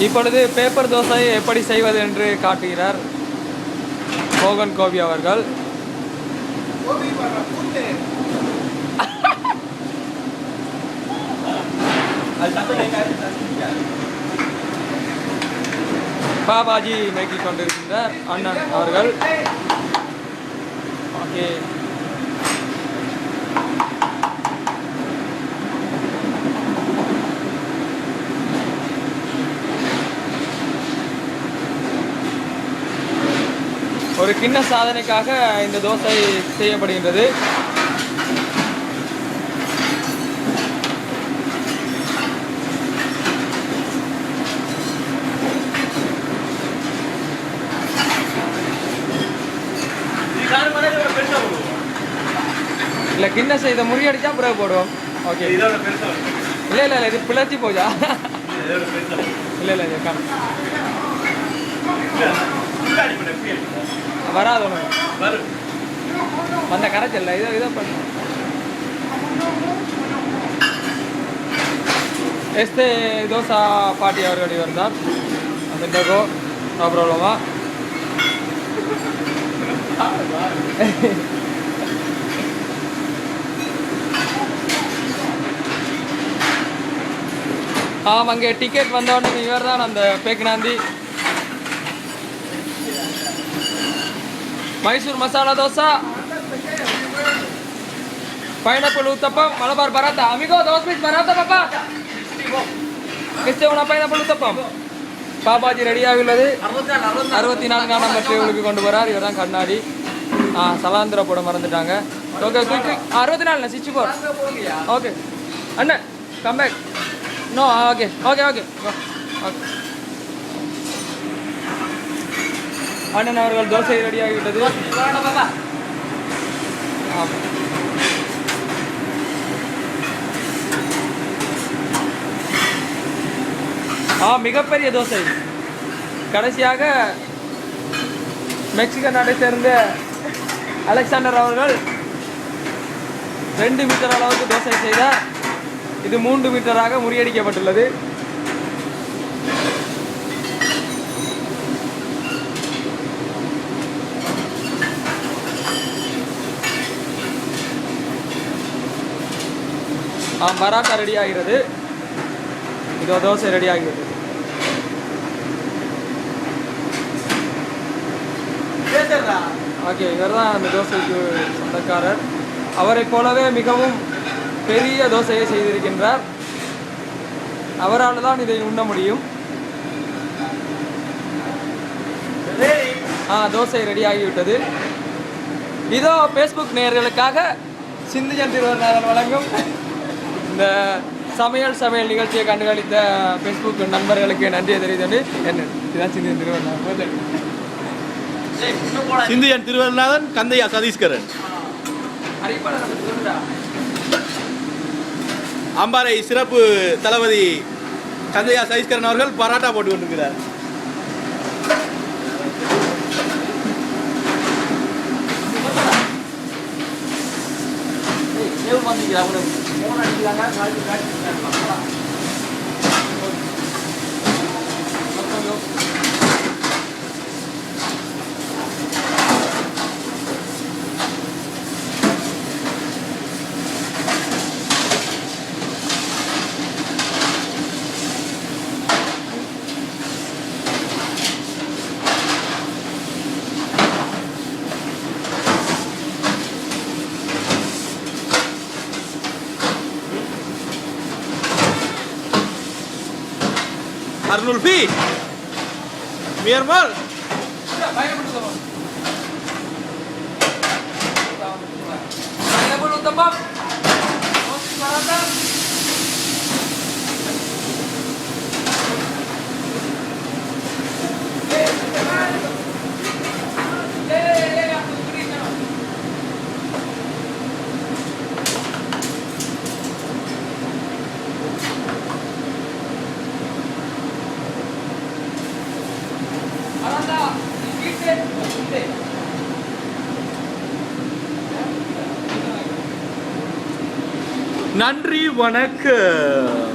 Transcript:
இப்பொழுது பேப்பர் தோசை எப்படி செய்வது என்று காட்டுகிறார் மோகன் கோபி அவர்கள். பாபாஜி மேய்க்கிக் கொண்டிருக்கின்றார் அண்ணன் அவர்கள். ஓகே, ஒரு கிண்ண சாதனைக்காக இந்த தோசை செய்யப்படுகின்றது. இல்லை, கிண்ண செய்த முறியடிச்சா பிறகு போடுவோம். ஓகே, இல்லை இல்லை இல்லை, இது பிளச்சி போச்சா? இல்லை இல்லை, வராது ஒன்று வந்த கரைச்சல்ல இதை இதை பண்ண எஸ்தே தோசா பாட்டி அவர்கள் இருந்தார். அந்த நோ ப்ராப்ளமா. அங்கே டிக்கெட் வந்தோடனே இவர் தான் அந்த பேக்கினாந்தி. மைசூர் மசாலா தோசை, பைனாப்பிள் ஊத்தப்பம், மலபார் பராத்தா. அமிகோ தோஸ் பீஸ் பராத்தா பாப்பா. கிஸ்தே உன பைனாப்பிள் ஊத்தப்பம். பாபாஜி ரெடியாக உள்ளது. 64 நம்பர் டேபிளுக்கு கொண்டு போகிறார். இவர் தான் கண்ணாடி. சலாந்திர போட மறந்துட்டாங்க. ஓகே, குயிக் 64 சிச்சு போர். ஓகே அண்ணன் come back. No, okay okay okay okay. அண்ணன் அவர்கள் தோசை ரெடியாகிவிட்டது. மிகப்பெரிய தோசை. கடைசியாக மெக்சிகன் நாட்டை சேர்ந்த அலெக்சாண்டர் அவர்கள் 2 மீட்டர் அளவுக்கு தோசை செய்தார். இது 3 மீட்டராக முறியடிக்கப்பட்டுள்ளது. பராட்டா ரெடி ஆகிறது. இதோ தோசை ரெடி ஆகிறது. ஓகே, இவர் தான் அந்த தோசைக்கு சொந்தக்காரர். அவரை போலவே மிகவும் பெரிய தோசையை செய்திருக்கின்றார். அவரால் தான் இதை உண்ண முடியும். தோசை ரெடி ஆகிவிட்டது. இதோ ஃபேஸ்புக் நேயர்களுக்காக சிந்துஜன் திருவருநாதன் வழங்கும் இந்த சமையல் நிகழ்ச்சியை கண்டுகளித்த ஃபேஸ்புக் நண்பர்களுக்கு நன்றியை தெரிவித்து என்ன இதுதான் சிந்துஜன் திருவருநாதன். சிந்துஜன் திருவருநாதன், கந்தையா சதீஸ்கரன், அம்பாறை சிறப்பு தளபதி கந்தையா சதீஸ்கரன் அவர்கள் பராட்டா போட்டு கொண்டிருக்கிறார். Arnulfi, Myanmar. நன்றி, வணக்கம்.